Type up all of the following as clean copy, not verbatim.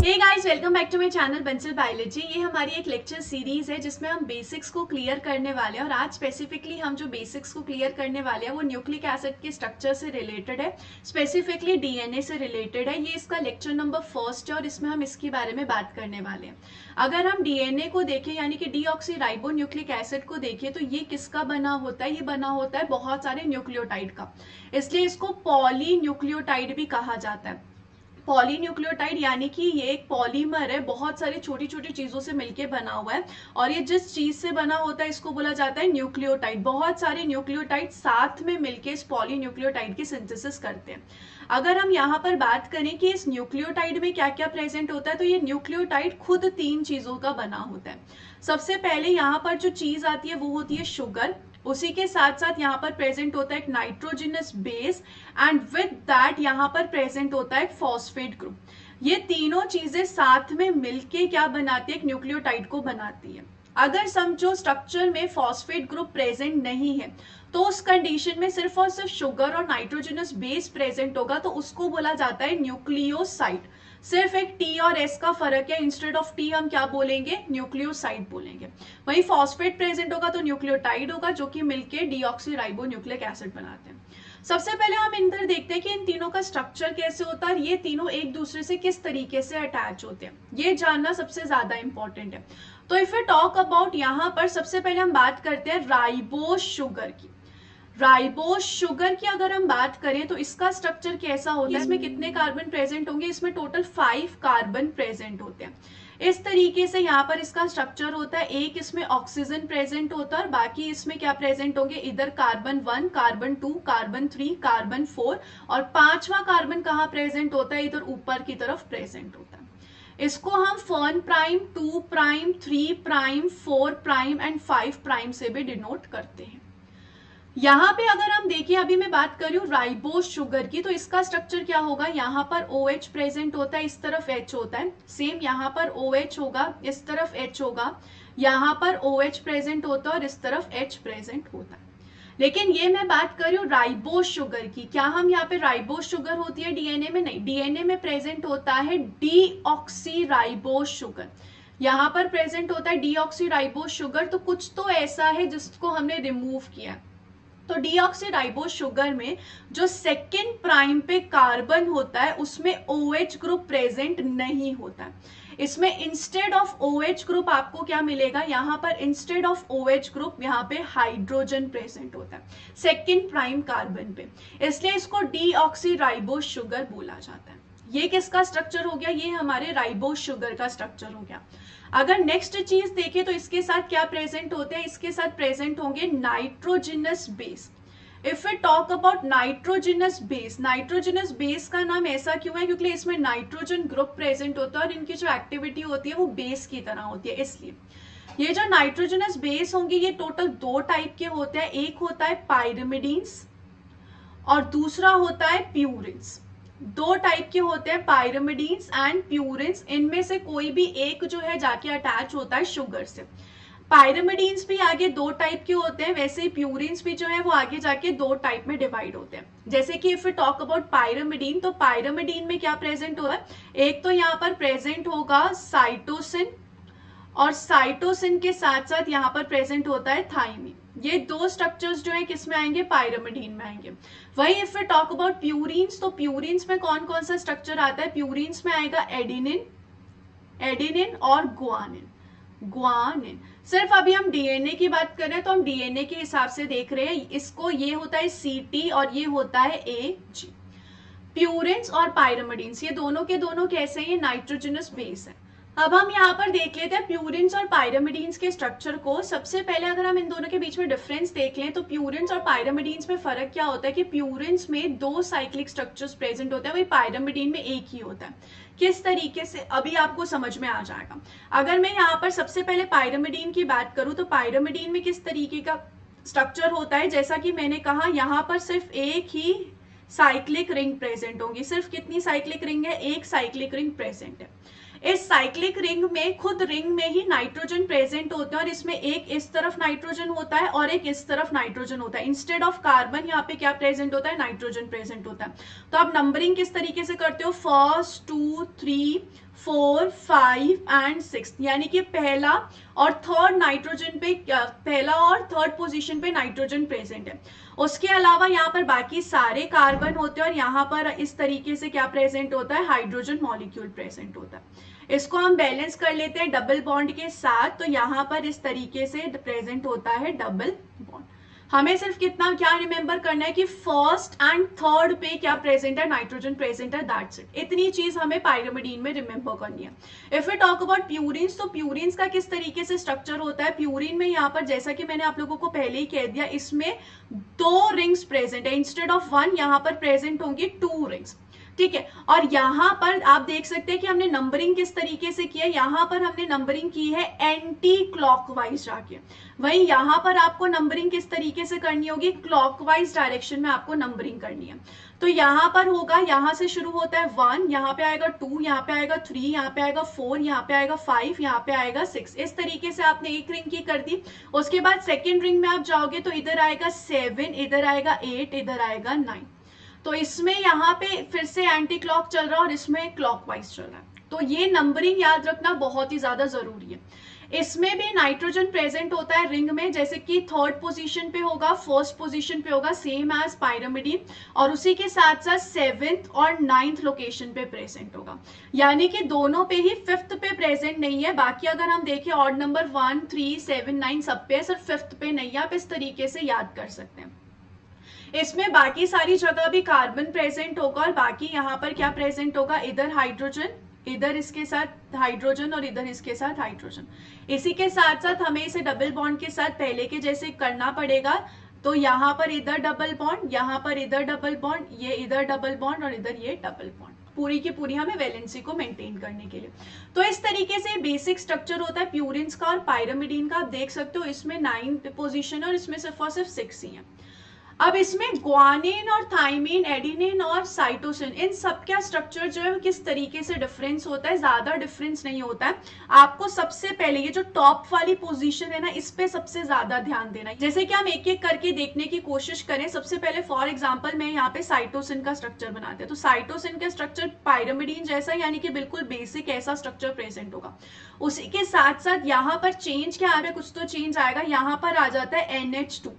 Hey guys, welcome back to my channel Bansal biology. ये हमारी एक लेक्चर सीरीज है जिसमें हम बेसिक्स को क्लियर करने वाले हैं। और आज स्पेसिफिकली हम जो बेसिक्स को क्लियर करने वाले हैं वो न्यूक्लिक एसिड के स्ट्रक्चर से रिलेटेड है, स्पेसिफिकली डीएनए से रिलेटेड है। ये इसका लेक्चर नंबर फर्स्ट है और इसमें हम इसके बारे में बात करने वाले हैं। अगर हम डीएनए को देखें यानी कि डीऑक्सी राइबो न्यूक्लिक एसिड को देखें तो ये किसका बना होता है? ये बना होता है बहुत सारे न्यूक्लियोटाइड का, इसलिए इसको पॉली न्यूक्लियोटाइड भी कहा जाता है। पॉलीन्यूक्लियोटाइड यानी कि ये एक पॉलीमर है, बहुत सारी छोटी छोटी चीजों से मिलके बना हुआ है और ये जिस चीज से बना होता है इसको बोला जाता है न्यूक्लियोटाइड। बहुत सारे न्यूक्लियोटाइड साथ में मिलके इस पॉलीन्यूक्लियोटाइड की सिंथेसिस करते हैं। अगर हम यहाँ पर बात करें कि इस न्यूक्लियोटाइड में क्या क्या प्रेजेंट होता है तो ये न्यूक्लियोटाइड खुद तीन चीजों का बना होता है। सबसे पहले यहाँ पर जो चीज आती है वो होती है शुगर, उसी के साथ साथ यहाँ पर प्रेजेंट होता है एक nitrogenous base and with that यहाँ पर प्रेजेंट होता है एक फॉस्फेट ग्रुप। ये तीनों चीजें साथ में मिलके क्या बनाती है? एक न्यूक्लियोटाइड को बनाती है। अगर समझो स्ट्रक्चर में फॉस्फेट ग्रुप प्रेजेंट नहीं है तो उस कंडीशन में सिर्फ और सिर्फ शुगर और नाइट्रोजनस बेस प्रेजेंट होगा तो उसको बोला जाता है न्यूक्लियोसाइड। सिर्फ एक टी और एस का फर्क है, इंस्टेड ऑफ टी हम क्या बोलेंगे? न्यूक्लियोसाइड बोलेंगे। वही फॉस्फेट प्रेजेंट होगा तो न्यूक्लियोटाइड होगा जो कि मिलके डीऑक्सी राइबो न्यूक्लिक एसिड बनाते हैं। सबसे पहले हम इधर देखते हैं कि इन तीनों का स्ट्रक्चर कैसे होता है और ये तीनों एक दूसरे से किस तरीके से अटैच होते हैं, ये जानना सबसे ज्यादा इंपॉर्टेंट है। तो इफ यू टॉक अबाउट, यहाँ पर सबसे पहले हम बात करते हैं राइबोस शुगर की। राइबोस शुगर की अगर हम बात करें तो इसका स्ट्रक्चर कैसा होता है? इसमें कितने कार्बन प्रेजेंट होंगे? इसमें टोटल 5 कार्बन प्रेजेंट होते हैं। इस तरीके से यहाँ पर इसका स्ट्रक्चर होता है। एक इसमें ऑक्सीजन प्रेजेंट होता है और बाकी इसमें क्या प्रेजेंट होंगे? इधर कार्बन 1, कार्बन 2, कार्बन 3, कार्बन 4 और पांचवा कार्बन कहाँ प्रेजेंट होता है? इधर ऊपर की तरफ प्रेजेंट होता है। इसको हम 1 prime, 2 prime, 3 prime, 4 prime and 5 prime से भी डिनोट करते हैं। यहाँ पे अगर हम देखिए, अभी मैं बात कर रही हूँ राइबोस शुगर की, तो इसका स्ट्रक्चर क्या होगा? यहाँ पर OH प्रेजेंट होता है, इस तरफ H होता है। सेम यहाँ पर OH होगा, इस तरफ H होगा। यहाँ पर OH प्रेजेंट होता है और इस तरफ H प्रेजेंट होता है। लेकिन ये मैं बात कर रही हूँ राइबोस शुगर की। क्या हम यहाँ पे राइबोस शुगर होती है डीएनए में? नहीं, डीएनए में प्रेजेंट होता है डीऑक्सी राइबोस शुगर। यहाँ पर प्रेजेंट होता है डीऑक्सी राइबोस शुगर। तो कुछ तो ऐसा है जिसको हमने रिमूव किया। तो डीऑक्सी राइबोस शुगर में जो सेकेंड प्राइम पे कार्बन होता है उसमें OH ग्रुप प्रेजेंट नहीं होता है। इसमें इंस्टेड ऑफ OH ग्रुप आपको क्या मिलेगा? यहाँ पर इंस्टेड ऑफ OH ग्रुप यहाँ पे हाइड्रोजन प्रेजेंट होता है सेकेंड प्राइम कार्बन पे, इसलिए इसको डीऑक्सी राइबोस शुगर बोला जाता है। ये किसका स्ट्रक्चर हो गया? ये हमारे राइबोस शुगर का स्ट्रक्चर हो गया। अगर नेक्स्ट चीज देखें तो इसके साथ क्या प्रेजेंट होते हैं? इसके साथ प्रेजेंट होंगे nitrogenous base. If we talk about nitrogenous base, nitrogenous base का नाम ऐसा क्यों है? क्योंकि इसमें नाइट्रोजन ग्रुप प्रेजेंट होता है और इनकी जो एक्टिविटी होती है वो बेस की तरह होती है। इसलिए ये जो नाइट्रोजनस बेस होंगे ये टोटल 2 टाइप के होते हैं। एक होता है पायरिमिडीन्स और दूसरा होता है प्यूरिन्स। 2 टाइप के होते हैं, पायरिमिडीन्स एंड प्यूरिन्स। इनमें से कोई भी एक जो है जाके अटैच होता है शुगर से। पायरिमिडीन्स भी आगे 2 टाइप के होते हैं, वैसे ही प्यूरिन्स भी जो है वो आगे जाके 2 टाइप में डिवाइड होते हैं। जैसे कि if you talk about pyrimidine, तो पायरिमिडीन में क्या प्रेजेंट होगा? एक तो यहाँ पर प्रेजेंट होगा साइटोसिन और साइटोसिन के साथ साथ यहाँ पर प्रेजेंट होता है थाइमिन। ये 2 स्ट्रक्चर्स जो है किसमें आएंगे? पायरिमिडीन में आएंगे। वही if we talk about purines, तो प्यूरिन्स में कौन कौन सा स्ट्रक्चर आता है? प्यूरिन्स में आएगा एडिनिन, एडिनिन और गुआनिन, गुआनिन। सिर्फ अभी हम डीएनए की बात कर रहे हैं तो हम डीएनए के हिसाब से देख रहे हैं। इसको ये होता है CT और ये होता है AG। प्यूरिन्स और पायरिमिडीन्स ये दोनों के दोनों कैसे हैं? नाइट्रोजनस बेस है। अब हम यहाँ पर देख लेते हैं प्यूरिन्स और पायरिमिडीन्स के स्ट्रक्चर को। सबसे पहले अगर हम इन दोनों के बीच में डिफरेंस देख लें तो प्यूरिन्स और पायरिमिडीन्स में फर्क क्या होता है कि प्यूरिन्स में 2 साइक्लिक स्ट्रक्चर्स प्रेजेंट होते हैं, वही पायरिमिडीन में एक ही होता है। किस तरीके से, अभी आपको समझ में आ जाएगा। अगर मैं यहाँ पर सबसे पहले पायरिमिडीन की बात करूं तो पायरिमिडीन में किस तरीके का स्ट्रक्चर होता है? जैसा कि मैंने कहा, यहाँ पर सिर्फ एक ही साइक्लिक रिंग प्रेजेंट होंगी। सिर्फ कितनी साइक्लिक रिंग है? एक साइक्लिक रिंग प्रेजेंट है। इस साइक्लिक रिंग में, खुद रिंग में ही नाइट्रोजन प्रेजेंट होता है और इसमें एक इस तरफ नाइट्रोजन होता है और एक इस तरफ नाइट्रोजन होता है। इंस्टेड ऑफ कार्बन यहाँ पे क्या प्रेजेंट होता है? नाइट्रोजन प्रेजेंट होता है। तो आप नंबरिंग किस तरीके से करते हो? 1, 2, 3, 4, 5 एंड 6, यानी कि पहला और थर्ड नाइट्रोजन पे, पहला और थर्ड पोजीशन पे नाइट्रोजन प्रेजेंट है। उसके अलावा यहाँ पर बाकी सारे कार्बन होते हैं और यहाँ पर इस तरीके से क्या प्रेजेंट होता है, हाइड्रोजन मॉलिक्यूल प्रेजेंट होता है। इसको हम बैलेंस कर लेते हैं डबल बॉन्ड के साथ, तो यहाँ पर इस तरीके से प्रेजेंट होता है डबल बॉन्ड। हमें सिर्फ कितना क्या रिमेंबर करना है कि फर्स्ट एंड थर्ड पे क्या प्रेजेंट है, नाइट्रोजन प्रेजेंट है, दैट्स इट। इतनी चीज हमें पायरिमिडीन में रिमेंबर करनी है। If we talk about purines, तो प्यूरिन्स का किस तरीके से स्ट्रक्चर होता है, प्यूरिन में यहाँ पर जैसा कि मैंने आप लोगों को पहले ही कह दिया, इसमें 2 रिंग्स प्रेजेंट है, इंस्टेड ऑफ 1 यहाँ पर प्रेजेंट होंगी 2 रिंग्स, ठीक है। और यहाँ पर आप देख सकते हैं कि हमने नंबरिंग किस तरीके से की है, यहाँ पर हमने नंबरिंग की है एंटी क्लॉकवाइज जाके, वहीं यहाँ पर आपको नंबरिंग किस तरीके से करनी होगी, क्लॉकवाइज डायरेक्शन में आपको नंबरिंग करनी है। तो यहाँ पर होगा, यहाँ से शुरू होता है 1, यहाँ पे आएगा 2, यहाँ पे आएगा 3, यहाँ पे आएगा 4, यहाँ पे आएगा 5, यहाँ पे आएगा 6। इस तरीके से आपने एक रिंग की कर दी। उसके बाद सेकेंड रिंग में आप जाओगे तो इधर आएगा 7, इधर आएगा 8, इधर आएगा 9। तो इसमें यहाँ पे फिर से एंटी क्लॉक चल रहा है और इसमें क्लॉकवाइज चल रहा है। तो ये नंबरिंग याद रखना बहुत ही ज्यादा जरूरी है। इसमें भी नाइट्रोजन प्रेजेंट होता है रिंग में, जैसे कि थर्ड पोजीशन पे होगा, फर्स्ट पोजीशन पे होगा, सेम एज पायरिमिडीन, और उसी के साथ साथ 7th और 9th लोकेशन पे प्रेजेंट होगा। यानी कि दोनों पे ही 5th पे प्रेजेंट नहीं है। बाकी अगर हम देखें ऑड नंबर 1, 3, 7, 9 सब पे, सिर्फ 5th पे नहीं है। आप इस तरीके से याद कर सकते हैं। इसमें बाकी सारी जगह भी कार्बन प्रेजेंट होगा और बाकी यहाँ पर क्या प्रेजेंट होगा, इधर हाइड्रोजन, इधर इसके साथ हाइड्रोजन और इधर इसके साथ हाइड्रोजन। इसी के साथ साथ हमें इसे डबल बॉन्ड के साथ पहले के जैसे करना पड़ेगा। तो यहाँ पर इधर डबल बॉन्ड, यहाँ पर इधर डबल बॉन्ड, ये इधर डबल बॉन्ड और इधर ये डबल बॉन्ड, पूरी की पूरी हमें वैलेंसी को मेंटेन करने के लिए। तो इस तरीके से बेसिक स्ट्रक्चर होता है प्यूरिन्स का और पायरिमिडीन का। आप देख सकते हो इसमें 9 पोजीशन है और इसमें सिर्फ और सिर्फ 6 ही है। अब इसमें ग्वानिन और थाइमिन, एडिनिन और साइटोसिन, इन सब का स्ट्रक्चर जो है किस तरीके से डिफरेंस होता है, ज्यादा डिफरेंस नहीं होता है। आपको सबसे पहले ये जो टॉप वाली पोजीशन है ना, इस पे सबसे ज्यादा ध्यान देना है। जैसे कि हम एक एक करके देखने की कोशिश करें। सबसे पहले फॉर एग्जांपल मैं यहाँ पे साइटोसिन का स्ट्रक्चर बनाते हैं, तो साइटोसिन का स्ट्रक्चर पायरिमिडीन जैसा, यानी कि बिल्कुल बेसिक ऐसा स्ट्रक्चर प्रेजेंट होगा। उसी के साथ साथ यहाँ पर चेंज क्या आ रहा है, कुछ तो चेंज आएगा। यहाँ पर आ जाता है NH2,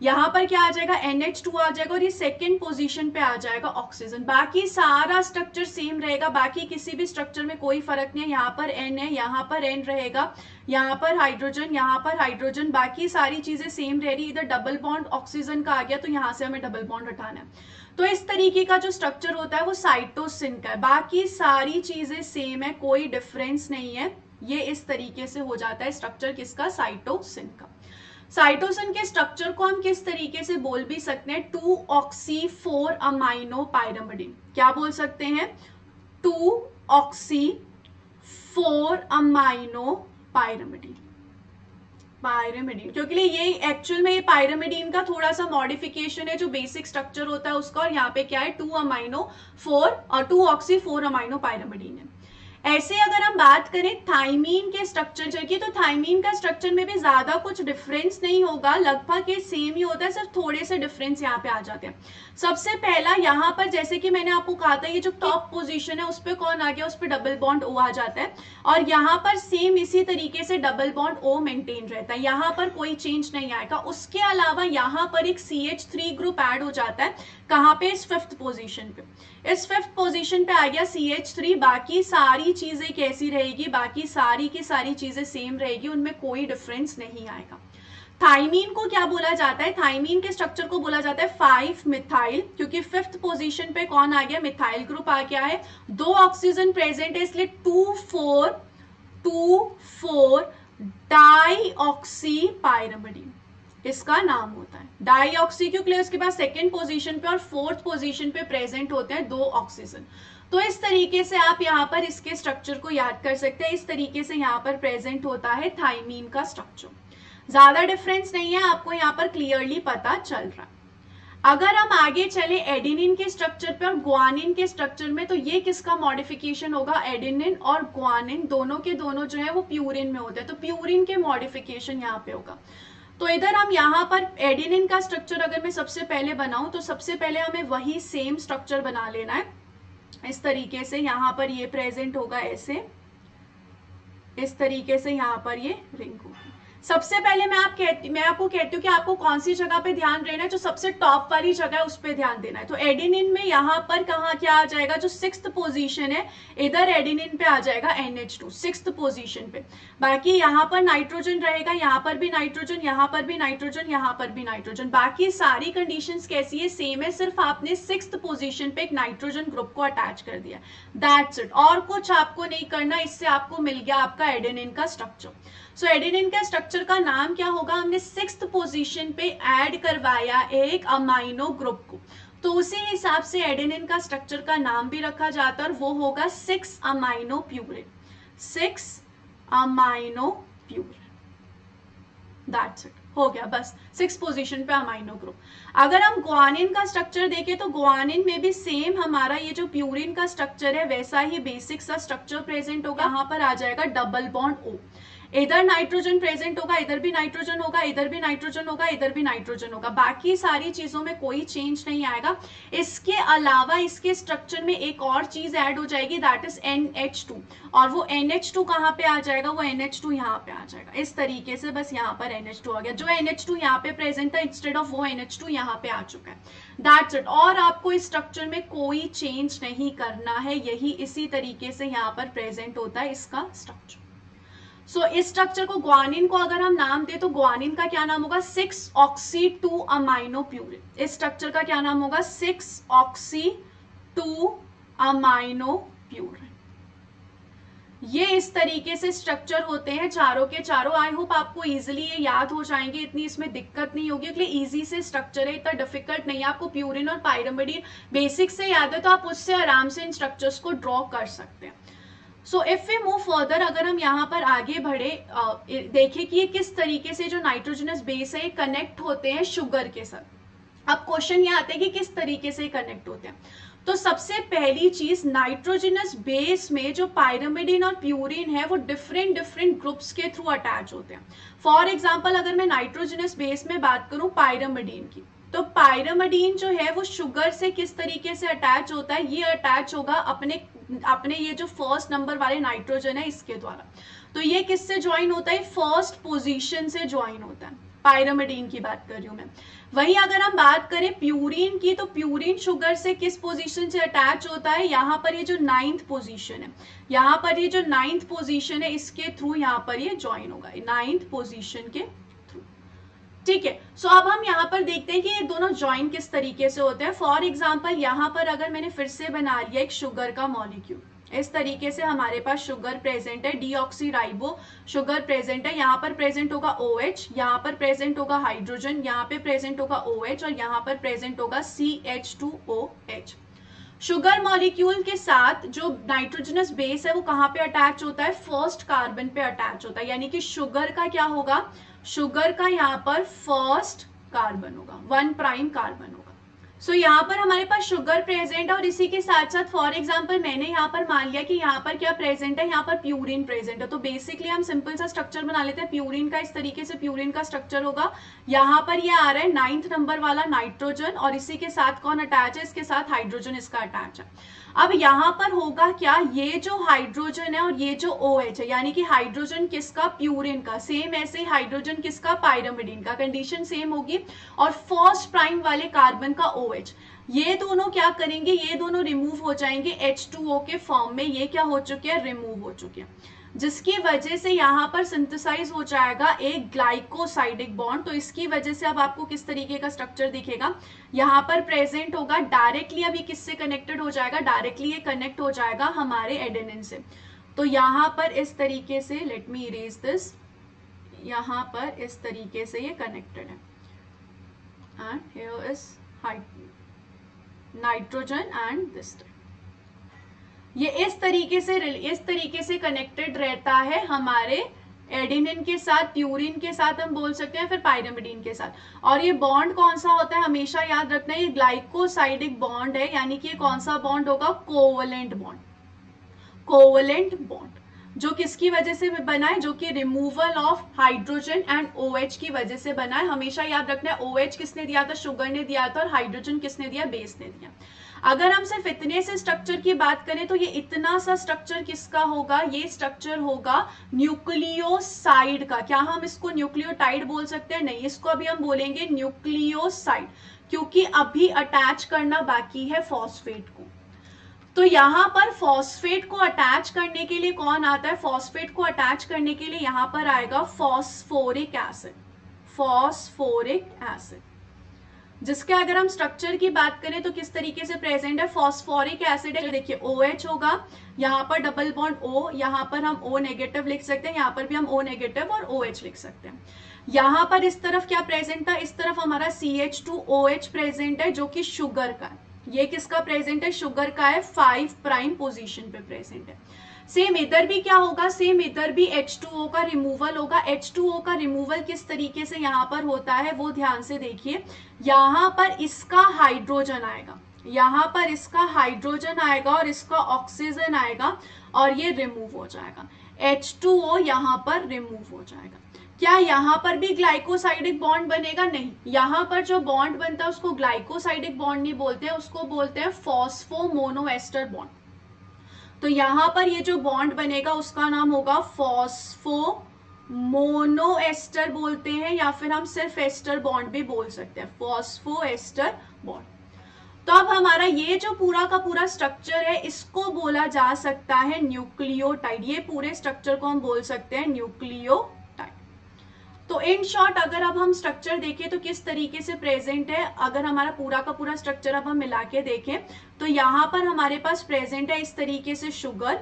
यहाँ पर क्या आ जाएगा, NH2 आ जाएगा और ये सेकेंड पोजीशन पे आ जाएगा ऑक्सीजन। बाकी सारा स्ट्रक्चर सेम रहेगा, बाकी किसी भी स्ट्रक्चर में कोई फर्क नहीं है। यहाँ पर N है, यहाँ पर N रहेगा, यहाँ पर हाइड्रोजन, यहाँ पर हाइड्रोजन, बाकी सारी चीजें सेम रह रही। इधर डबल बॉन्ड ऑक्सीजन का आ गया तो यहाँ से हमें डबल बॉन्ड हटाना है। तो इस तरीके का जो स्ट्रक्चर होता है वो साइटोसिन का है। बाकी सारी चीजें सेम है, कोई डिफरेंस नहीं है। ये इस तरीके से हो जाता है स्ट्रक्चर किसका, साइटोसिन का। साइटोसिन के स्ट्रक्चर को हम किस तरीके से बोल भी सकते हैं, 2-ऑक्सी-4 अमाइनो पायरिमिडीन। क्या बोल सकते हैं, 2-ऑक्सी-4 अमाइनो पायरिमिडीन। क्योंकि ये एक्चुअल में ये पायरिमिडीन का थोड़ा सा मॉडिफिकेशन है, जो बेसिक स्ट्रक्चर होता है उसका, और यहाँ पे क्या है 2-ऑक्सी-4 अमाइनो पायरिमिडीन है। ऐसे अगर हम बात करें थाइमीन के स्ट्रक्चर की, तो थाइमीन का स्ट्रक्चर में भी ज्यादा कुछ डिफरेंस नहीं होगा, लगभग ये सेम ही होता है, सिर्फ थोड़े से डिफरेंस यहाँ पे आ जाते हैं। सबसे पहला यहाँ पर जैसे कि मैंने आपको कहा था, ये जो टॉप पोजीशन है उस पर कौन आ गया, उस पर डबल बॉन्ड O आ जाता है, और यहाँ पर सेम इसी तरीके से डबल बॉन्ड O मेंटेन रहता है, यहाँ पर कोई चेंज नहीं आएगा। उसके अलावा यहाँ पर एक CH3 ग्रुप ऐड हो जाता है, कहाँ पे, इस 5th पोजीशन पे। इस 5th पोजीशन पे आ गया CH3। बाकी सारी चीजें कैसी रहेगी, बाकी सारी की सारी चीजें सेम रहेगी, उनमें कोई डिफरेंस नहीं आएगा। थाइमीन को क्या बोला जाता है, थाइमीन के स्ट्रक्चर को बोला जाता है 5-मिथाइल, क्योंकि 5th पोजीशन पे कौन आ गया, मिथाइल ग्रुप आ गया है। 2 ऑक्सीजन प्रेजेंट है, इसलिए 2,4 डाईऑक्सी पायरिमिडीन इसका नाम होता है। डाईऑक्सी क्योंकि उसके पास सेकेंड पोजीशन पे और 4th पोजीशन पे प्रेजेंट होते हैं 2 ऑक्सीजन। तो इस तरीके से आप यहाँ पर इसके स्ट्रक्चर को याद कर सकते हैं। इस तरीके से यहाँ पर प्रेजेंट होता है थाइमीन का स्ट्रक्चर। ज्यादा डिफरेंस नहीं है, आपको यहाँ पर क्लियरली पता चल रहा है। अगर हम आगे चले एडेनिन के स्ट्रक्चर पे और ग्वानिन के स्ट्रक्चर में, तो ये किसका मॉडिफिकेशन होगा, एडेनिन और ग्वानिन दोनों के दोनों जो है वो प्यूरिन में होते हैं, तो प्यूरिन के मॉडिफिकेशन यहाँ पे होगा। तो इधर हम यहाँ पर एडेनिन का स्ट्रक्चर अगर मैं सबसे पहले बनाऊं, तो सबसे पहले हमें वही सेम स्ट्रक्चर बना लेना है। इस तरीके से यहाँ पर ये प्रेजेंट होगा ऐसे, इस तरीके से यहाँ पर ये रिंग होगी। सबसे पहले मैं आपको कहती हूँ कि आपको कौन सी जगह पे ध्यान देना है, जो सबसे टॉप वाली जगह है उस पे ध्यान देना है। तो एडेनिन में यहाँ पर कहाँ क्या आ जाएगा, जो 6th पोजीशन है इधर एडेनिन पे आ जाएगा NH2 6th पोजीशन पे। बाकी यहाँ पर नाइट्रोजन रहेगा, यहाँ पर भी नाइट्रोजन, यहाँ पर भी नाइट्रोजन, यहाँ पर भी नाइट्रोजन। बाकी सारी कंडीशंस कैसी है, सेम है, सिर्फ आपने 6th पोजीशन पे एक नाइट्रोजन ग्रुप को अटैच कर दिया, दैट्स इट। और कुछ आपको नहीं करना, इससे आपको मिल गया आपका एडेनिन का स्ट्रक्चर। सो एडेनिन के स्ट्रक्चर का नाम क्या होगा, हमने 6th पोजीशन पे ऐड करवाया एक अमाइनो ग्रुप को, तो उसी हिसाब से एडेनिन का स्ट्रक्चर का नाम भी रखा जाता है और वो होगा 6 amino purine, 6 amino purine, that's it, हो गया बस 6 पोजीशन पे अमाइनो ग्रुप। अगर हम ग्वानिन का स्ट्रक्चर देखें तो ग्वानिन में भी सेम हमारा ये जो प्यूरिन का स्ट्रक्चर है वैसा ही बेसिक सा स्ट्रक्चर प्रेजेंट होगा। यहाँ पर आ जाएगा डबल बॉन्ड O, इधर नाइट्रोजन प्रेजेंट होगा, इधर भी नाइट्रोजन होगा, इधर भी नाइट्रोजन होगा, इधर भी नाइट्रोजन होगा। बाकी सारी चीजों में कोई चेंज नहीं आएगा। इसके अलावा इसके स्ट्रक्चर में एक और चीज ऐड हो जाएगी, दैट इज NH2, और वो NH2 कहाँ पे आ जाएगा, वो NH2 यहाँ पे आ जाएगा। इस तरीके से बस यहाँ पर NH2 आ गया, जो NH2 यहाँ पे प्रेजेंट था इंस्टेड ऑफ वो NH2 यहाँ पे आ चुका है, दैट्स इट। और आपको इस स्ट्रक्चर में कोई चेंज नहीं करना है, यही इसी तरीके से यहाँ पर प्रेजेंट होता है इसका स्ट्रक्चर। सो इस स्ट्रक्चर को, ग्वानिन को अगर हम नाम दे तो ग्वानिन का क्या नाम होगा, 6-oxy-2 अमाइनो प्यूरिन। इस स्ट्रक्चर का क्या नाम होगा, 6-oxy-2 अमाइनो प्यूरिन। ये इस तरीके से स्ट्रक्चर होते हैं चारों के चारों। आई होप आपको इजीली ये याद हो जाएंगे, इतनी इसमें दिक्कत नहीं होगी, क्योंकि इजी से स्ट्रक्चर है, इतना डिफिकल्ट नहीं है। आपको प्यूरिन और पायरिमिडीन बेसिक से याद है तो आप उससे आराम से इन स्ट्रक्चर्स को ड्रॉ कर सकते हैं। So if we move further, अगर हम यहाँ पर आगे बढ़े, देखें कि ये किस तरीके से जो नाइट्रोजनस बेस है ये कनेक्ट होते हैं शुगर के साथ। अब क्वेश्चन ये आता है कि किस तरीके से कनेक्ट होते हैं। तो सबसे पहली चीज, नाइट्रोजनस बेस में जो पायरिमिडीन और प्यूरिन है वो डिफरेंट ग्रुप्स के थ्रू अटैच होते हैं। फॉर एग्जाम्पल अगर मैं नाइट्रोजनस बेस में बात करूं पायरिमिडीन की, तो पायरिमिडीन जो है वो शुगर से किस तरीके से अटैच होता है, ये अटैच होगा अपने ये जो फर्स्ट नंबर वाले नाइट्रोजन है इसके द्वारा। तो ये किससे ज्वाइन होता है, फर्स्ट पोजीशन से ज्वाइन होता है। पायरिमिडीन की बात कर रही हूं मैं। वहीं अगर हम बात करें प्यूरिन की, तो प्यूरिन शुगर से किस पोजीशन से अटैच होता है, यहाँ पर ये जो 9th पोजीशन है, यहाँ पर ये जो 9th पोजीशन है इसके थ्रू यहाँ पर ये ज्वाइन होगा, 9th पोजीशन के थ्रू। ठीक है, सो अब हम यहाँ पर देखते हैं कि ये दोनों ज्वाइन किस तरीके से होते हैं। फॉर एग्जाम्पल यहाँ पर अगर मैंने फिर से बना लिया एक शुगर का मॉलिक्यूल, इस तरीके से हमारे पास शुगर प्रेजेंट है, डीऑक्सीराइबो शुगर प्रेजेंट है। यहाँ पर प्रेजेंट होगा OH, यहाँ पर प्रेजेंट होगा हाइड्रोजन, यहाँ पे प्रेजेंट होगा OH और यहाँ पर प्रेजेंट होगा CH2OH। शुगर मॉलिक्यूल के साथ जो नाइट्रोजनस बेस है वो कहाँ पे अटैच होता है, फर्स्ट कार्बन पे अटैच होता है। यानी कि शुगर का क्या होगा, शुगर का यहाँ पर फर्स्ट कार्बन होगा, 1' कार्बन होगा। सो यहाँ पर हमारे पास शुगर प्रेजेंट है और इसी के साथ साथ फॉर एग्जांपल मैंने यहाँ पर मान लिया कि यहाँ पर क्या प्रेजेंट है, यहाँ पर प्यूरिन प्रेजेंट है। तो बेसिकली हम सिंपल सा स्ट्रक्चर बना लेते हैं प्यूरिन का। इस तरीके से प्यूरिन का स्ट्रक्चर होगा, यहाँ पर ये आ रहा है 9th नंबर वाला नाइट्रोजन और इसी के साथ कौन अटैच है, इसके साथ हाइड्रोजन इसका अटैच है। अब यहाँ पर होगा क्या, ये जो हाइड्रोजन है और ये जो OH है, यानी कि हाइड्रोजन किसका, प्यूरिन का, सेम ऐसे ही हाइड्रोजन किसका, पायरिमिडीन का, कंडीशन सेम होगी। और फर्स्ट प्राइम वाले कार्बन का OH, ये दोनों क्या करेंगे, ये दोनों रिमूव हो जाएंगे H2O के फॉर्म में। ये क्या हो चुके हैं, रिमूव हो चुके हैं, जिसकी वजह से यहाँ पर सिंथेसाइज हो जाएगा एक ग्लाइकोसाइडिक बॉन्ड। तो इसकी वजह से अब आपको किस तरीके का स्ट्रक्चर दिखेगा, यहाँ पर प्रेजेंट होगा डायरेक्टली। अभी किससे कनेक्टेड हो जाएगा, डायरेक्टली ये कनेक्ट हो जाएगा हमारे एडेनिन से। तो यहाँ पर इस तरीके से, लेट मी इरेज दिस, यहाँ पर इस तरीके से ये कनेक्टेड है and here is nitrogen and this, ये इस तरीके से कनेक्टेड रहता है हमारे एडेनिन के साथ, प्यूरिन के साथ हम बोल सकते हैं, फिर पायरिमिडीन के साथ। और ये बॉन्ड कौन सा होता है, हमेशा याद रखना है ये ग्लाइकोसाइडिक बॉन्ड है, यानी कि ये कौन सा बॉन्ड होगा, कोवलेंट बॉन्ड। कोवलेंट बॉन्ड जो किसकी वजह से बना है, जो कि removal of hydrogen and OH की वजह से बना है। हमेशा याद रखना है OH किसने दिया था, शुगर ने दिया था, और हाइड्रोजन किसने दिया, बेस ने दिया। अगर हम सिर्फ इतने से स्ट्रक्चर की बात करें तो ये इतना सा स्ट्रक्चर किसका होगा, ये स्ट्रक्चर होगा न्यूक्लियोसाइड का। क्या हम इसको न्यूक्लियोटाइड बोल सकते हैं? नहीं, इसको अभी हम बोलेंगे न्यूक्लियोसाइड, क्योंकि अभी अटैच करना बाकी है फॉस्फेट को। तो यहां पर फॉस्फेट को अटैच करने के लिए कौन आता है? फॉस्फेट को अटैच करने के लिए यहां पर आएगा फॉस्फोरिक एसिड, फॉस्फोरिक एसिड, जिसके अगर हम स्ट्रक्चर की बात करें तो किस तरीके से प्रेजेंट है? फॉस्फोरिक एसिड है, देखिए OH होगा, यहाँ पर डबल बॉन्ड O, यहाँ पर हम O नेगेटिव लिख सकते हैं, यहाँ पर भी हम O नेगेटिव और OH लिख सकते हैं। यहाँ पर इस तरफ क्या प्रेजेंट था? इस तरफ हमारा CH2OH प्रेजेंट है, जो कि शुगर का है। ये किसका प्रेजेंट है? शुगर का है, 5 प्राइम पोजीशन पे प्रेजेंट है। सेम इधर भी क्या होगा? सेम इधर भी H2O का रिमूवल होगा। H2O का रिमूवल किस तरीके से यहाँ पर होता है वो ध्यान से देखिए। यहाँ पर इसका हाइड्रोजन आएगा, यहाँ पर इसका हाइड्रोजन आएगा और इसका ऑक्सीजन आएगा और ये रिमूव हो जाएगा। H2O यहाँ पर रिमूव हो जाएगा। क्या यहाँ पर भी ग्लाइकोसाइडिक बॉन्ड बनेगा? नहीं, यहाँ पर जो बॉन्ड बनता है उसको ग्लाइकोसाइडिक बॉन्ड नहीं बोलते हैं, उसको बोलते हैं फॉस्फोमोनोएस्टर बॉन्ड। तो यहाँ पर ये जो बॉन्ड बनेगा उसका नाम होगा फॉस्फोमोनोएस्टर बोलते हैं, या फिर हम सिर्फ एस्टर बॉन्ड भी बोल सकते हैं, फॉस्फोएस्टर बॉन्ड। तो अब हमारा ये जो पूरा का पूरा स्ट्रक्चर है इसको बोला जा सकता है न्यूक्लियोटाइड। ये पूरे स्ट्रक्चर को हम बोल सकते हैं न्यूक्लियोटाइड। तो इन शॉर्ट अगर अब हम स्ट्रक्चर देखें तो किस तरीके से प्रेजेंट है, अगर हमारा पूरा का पूरा स्ट्रक्चर अब हम मिला के देखें तो यहाँ पर हमारे पास प्रेजेंट है इस तरीके से शुगर।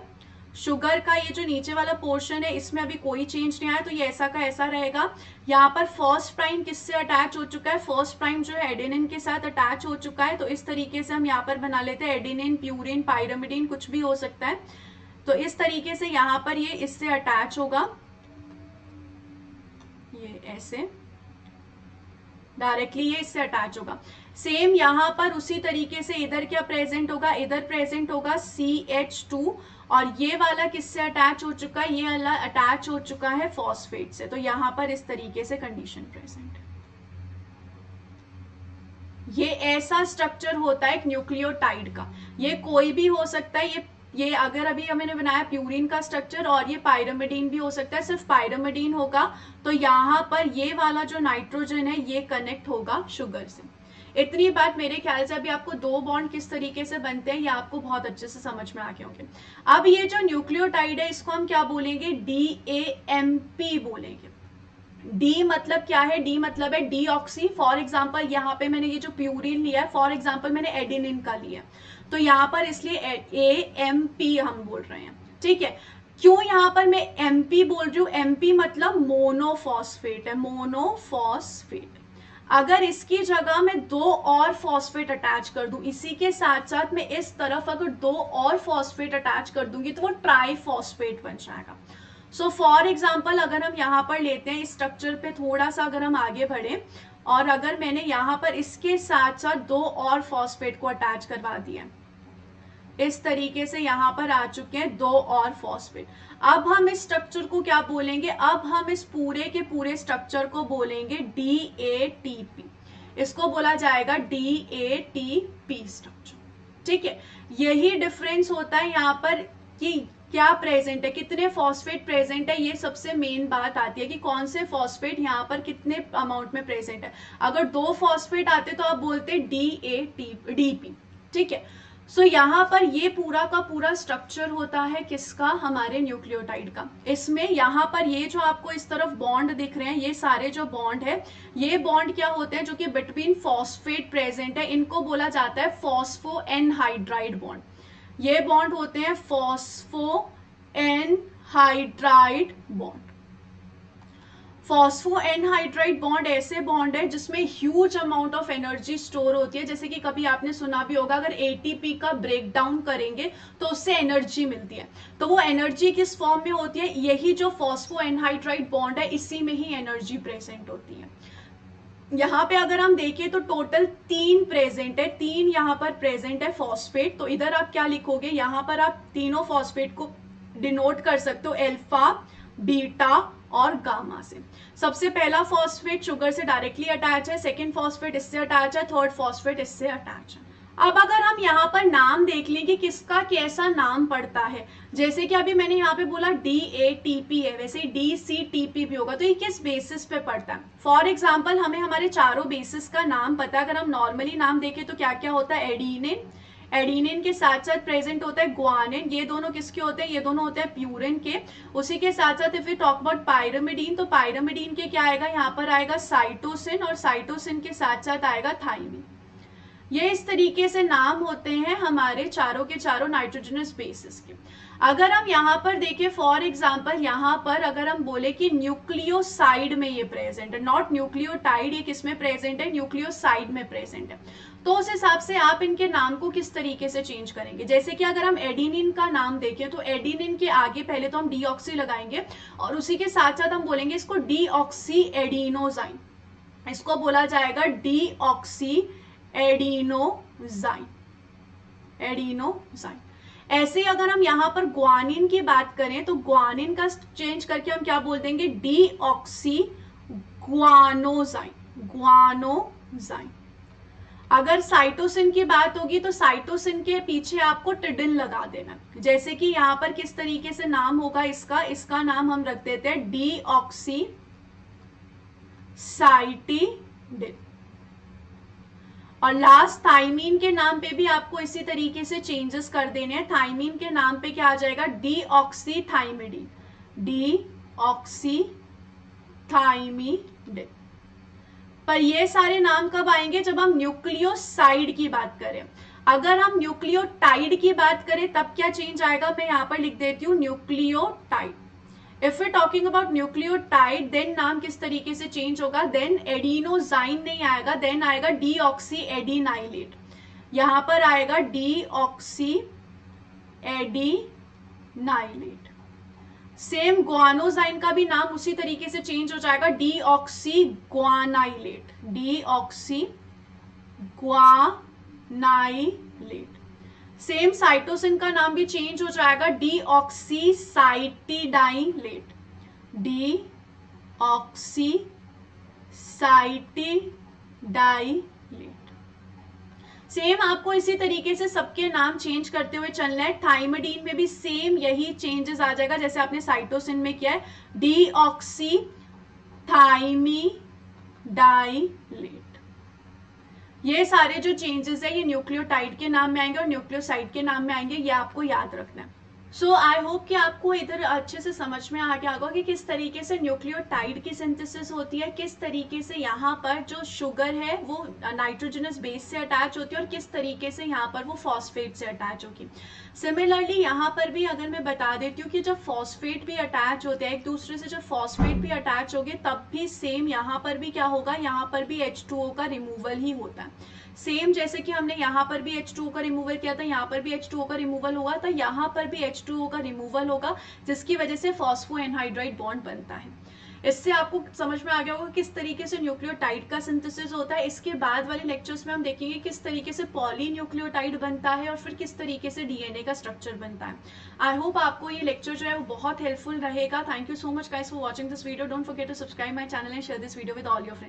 शुगर का ये जो नीचे वाला पोर्शन है इसमें अभी कोई चेंज नहीं आया, तो ये ऐसा का ऐसा रहेगा। यहाँ पर फर्स्ट प्राइम किससे अटैच हो चुका है? फर्स्ट प्राइम जो है एडेनिन के साथ अटैच हो चुका है। तो इस तरीके से हम यहाँ पर बना लेते हैं एडेनिन, प्यूरिन, पायरिमिडीन, कुछ भी हो सकता है। तो इस तरीके से यहाँ पर ये इससे अटैच होगा, ये ऐसे डायरेक्टली ये इससे अटैच होगा। सेम यहाँ पर उसी तरीके से इधर क्या प्रेजेंट होगा? इधर प्रेजेंट होगा CH2, और ये वाला किससे अटैच हो चुका है? ये वाला अटैच हो चुका है फॉस्फेट से। तो यहाँ पर इस तरीके से कंडीशन प्रेजेंट है। ये ऐसा स्ट्रक्चर होता है एक न्यूक्लियोटाइड का। ये कोई भी हो सकता है, ये अगर अभी हमने बनाया प्यूरिन का स्ट्रक्चर, और ये पायरिमिडीन भी हो सकता है, सिर्फ पायरिमिडीन होगा तो यहाँ पर ये वाला जो नाइट्रोजन है ये कनेक्ट होगा शुगर से। इतनी बात मेरे ख्याल से अभी आपको दो बॉन्ड किस तरीके से बनते हैं ये आपको बहुत अच्छे से समझ में आ गए होंगे। अब ये जो न्यूक्लियोटाइड है इसको हम क्या बोलेंगे? DAMP बोलेंगे। डी मतलब क्या है? डी मतलब है डीऑक्सी। फॉर एग्जाम्पल यहाँ पे मैंने ये जो प्यूरिन लिया है, फॉर एग्जाम्पल मैंने एडेनिन का लिया, तो यहाँ पर इसलिए AMP हम बोल रहे हैं, ठीक है। क्यों यहाँ पर मैं MP बोल रही हूँ? MP मतलब मोनोफॉस्फेट है, मोनोफॉस्फेट। अगर इसकी जगह मैं दो और फॉस्फेट अटैच कर दूं, इसी के साथ साथ मैं इस तरफ अगर दो और फॉस्फेट अटैच कर दूंगी तो वो ट्राइफॉस्फेट बन जाएगा। सो फॉर एग्जाम्पल अगर हम यहाँ पर लेते हैं इस स्ट्रक्चर पे थोड़ा सा अगर हम आगे बढ़े, और अगर मैंने यहाँ पर इसके साथ साथ दो और फॉस्फेट को अटैच करवा दिया, इस तरीके से यहाँ पर आ चुके हैं दो और फॉस्फेट। अब हम इस स्ट्रक्चर को क्या बोलेंगे? अब हम इस पूरे के पूरे स्ट्रक्चर को बोलेंगे DATP। इसको बोला जाएगा DATP स्ट्रक्चर, ठीक है। यही डिफरेंस होता है यहाँ पर कि क्या प्रेजेंट है, कितने फॉस्फेट प्रेजेंट है, ये सबसे मेन बात आती है कि कौन से फॉस्फेट यहाँ पर कितने अमाउंट में प्रेजेंट है। अगर दो फॉस्फेट आते तो आप बोलते DATP, ठीक है। सो यहाँ पर ये पूरा का पूरा स्ट्रक्चर होता है किसका? हमारे न्यूक्लियोटाइड का। इसमें यहाँ पर ये जो आपको इस तरफ बॉन्ड दिख रहे हैं, ये सारे जो बॉन्ड है, ये बॉन्ड क्या होते हैं? जो कि बिटवीन फॉस्फेट प्रेजेंट है, इनको बोला जाता है फॉस्फो एनहाइड्राइड बॉन्ड। ये बॉन्ड होते हैं phospho anhydride bond. Phospho anhydride bond ऐसे बॉन्ड है जिसमें huge amount of energy store होती है। जैसे कि कभी आपने सुना भी होगा, अगर ATP का ब्रेक डाउन करेंगे तो उससे एनर्जी मिलती है। तो वो एनर्जी किस फॉर्म में होती है? यही जो फॉस्फो एनहाइड्राइड बॉन्ड है इसी में ही एनर्जी प्रेजेंट होती है। यहाँ पे अगर हम देखें तो टोटल 3 प्रेजेंट है, 3 यहाँ पर प्रेजेंट है फॉस्फेट। तो इधर आप क्या लिखोगे? यहाँ पर आप तीनों फॉस्फेट को डिनोट कर सकते हो अल्फा, बीटा और गामा से। सबसे पहला फॉस्फेट शुगर से डायरेक्टली अटैच है, सेकेंड फॉस्फेट इससे अटैच है, थर्ड फॉस्फेट इससे अटैच है। अब अगर हम यहाँ पर नाम देख लें कि किसका कैसा नाम पड़ता है, जैसे कि अभी मैंने यहाँ पे बोला DATP है, वैसे DCTP भी होगा, तो ये किस बेसिस पे पड़ता है। फॉर एग्जाम्पल हमें हमारे चारों बेसिस का नाम पता है। अगर हम नॉर्मली नाम देखें तो क्या क्या होता है, एडिनिन, एडिनिन के साथ साथ प्रेजेंट होता है ग्वानिन, ये दोनों किसके होते हैं, ये दोनों होते हैं प्यूरिन के। उसी के साथ साथ if we talk about pyramidine, तो पायरामिडीन के क्या आएगा, यहाँ पर आएगा साइटोसिन, और साइटोसिन के साथ साथ आएगा थाइमिन। ये इस तरीके से नाम होते हैं हमारे चारों के चारों नाइट्रोजनस बेसिस के। अगर हम यहाँ पर देखें फॉर एग्जांपल, यहाँ पर अगर हम बोले कि न्यूक्लियोसाइड में ये प्रेजेंट है, नॉट न्यूक्लियोटाइड, ये किस में प्रेजेंट है, न्यूक्लियोसाइड में प्रेजेंट है, तो उस हिसाब से आप इनके नाम को किस तरीके से चेंज करेंगे। जैसे कि अगर हम एडिनिन का नाम देखें तो एडिनिन के आगे पहले तो हम डीऑक्सी लगाएंगे, और उसी के साथ साथ हम बोलेंगे इसको डीऑक्सी एडिनोजाइन, इसको बोला जाएगा डीऑक्सी एडिनोजाइन, एडिनोजाइन। ऐसे अगर हम यहाँ पर ग्वानिन की बात करें तो ग्वानिन का चेंज करके हम क्या बोल देंगे, डीऑक्सी ग्वानोजाइन, ग्वानोजाइन। अगर साइटोसिन की बात होगी तो साइटोसिन के पीछे आपको टिडिन लगा देना, जैसे कि यहाँ पर किस तरीके से नाम होगा इसका, इसका नाम हम रख देते हैं डीऑक्सी साइटिडिन। और लास्ट थाइमीन के नाम पे भी आपको इसी तरीके से चेंजेस कर देने हैं। थाइमीन के नाम पे क्या आ जाएगा, डीऑक्सी थाइमिडिन, डीऑक्सी थाइमिडिन। पर ये सारे नाम कब आएंगे, जब हम न्यूक्लियोसाइड की बात करें। अगर हम न्यूक्लियोटाइड की बात करें तब क्या चेंज आएगा, मैं यहाँ पर लिख देती हूँ nucleotide. If we talking about nucleotide then नाम किस तरीके से चेंज होगा, देन एडिनोजाइन नहीं आएगा, देन आएगा डीऑक्सी एडिनाइलेट, यहां पर आएगा डीऑक्सी एडिनाइलेट। सेम ग्वानोजाइन का भी नाम उसी तरीके से चेंज हो जाएगा, डीऑक्सी ग्वानाइलेट, डीऑक्सी ग्वानाइलेट। सेम साइटोसिन का नाम भी चेंज हो जाएगा, डीऑक्सीसाइटिडाइलेट, डीऑक्सीसाइटिडाइलेट। सेम आपको इसी तरीके से सबके नाम चेंज करते हुए चलना है। थाइमिडीन में भी सेम यही चेंजेस आ जाएगा जैसे आपने साइटोसिन में किया है, डीऑक्सी थाइमिडाइलेट। ये सारे जो चेंजेस है ये न्यूक्लियोटाइड के नाम में आएंगे और न्यूक्लियोसाइड के नाम में आएंगे, ये आपको याद रखना है। सो आई होप कि आपको इधर अच्छे से समझ में आ गया होगा कि किस तरीके से न्यूक्लियोटाइड की सिंथेसिस होती है, किस तरीके से यहाँ पर जो शुगर है वो नाइट्रोजनस बेस से अटैच होती है और किस तरीके से यहाँ पर वो फॉस्फेट से अटैच होगी। सिमिलरली यहाँ पर भी अगर मैं बता देती हूँ कि जब फॉस्फेट भी अटैच होते हैं एक दूसरे से, जब फॉस्फेट भी अटैच होंगे तब भी सेम यहाँ पर भी क्या होगा, यहाँ पर भी H2O का रिमूवल ही होता है। सेम जैसे कि हमने यहाँ पर भी H2O का रिमूवल किया था, यहाँ पर भी H2O का रिमूवल होगा, तो यहाँ पर भी H2O का रिमूवल होगा, जिसकी वजह से फॉस्फो एनहाइड्राइड बॉन्ड बनता है। इससे आपको समझ में आ गया होगा किस तरीके से न्यूक्लियोटाइड का सिंथेसिस होता है। इसके बाद वाले लेक्चर्स में हम देखेंगे किस तरीके से पॉलीन्यूक्लियोटाइड बनता है और फिर किस तरीके से डीएनए का स्ट्रक्चर बनता है। आई होप आपको ये लेक्चर जो है वो बहुत हेल्पफुल रहेगा। Thank you so much guys for watching this video. Don't forget to subscribe my channel and share this video with all your friends.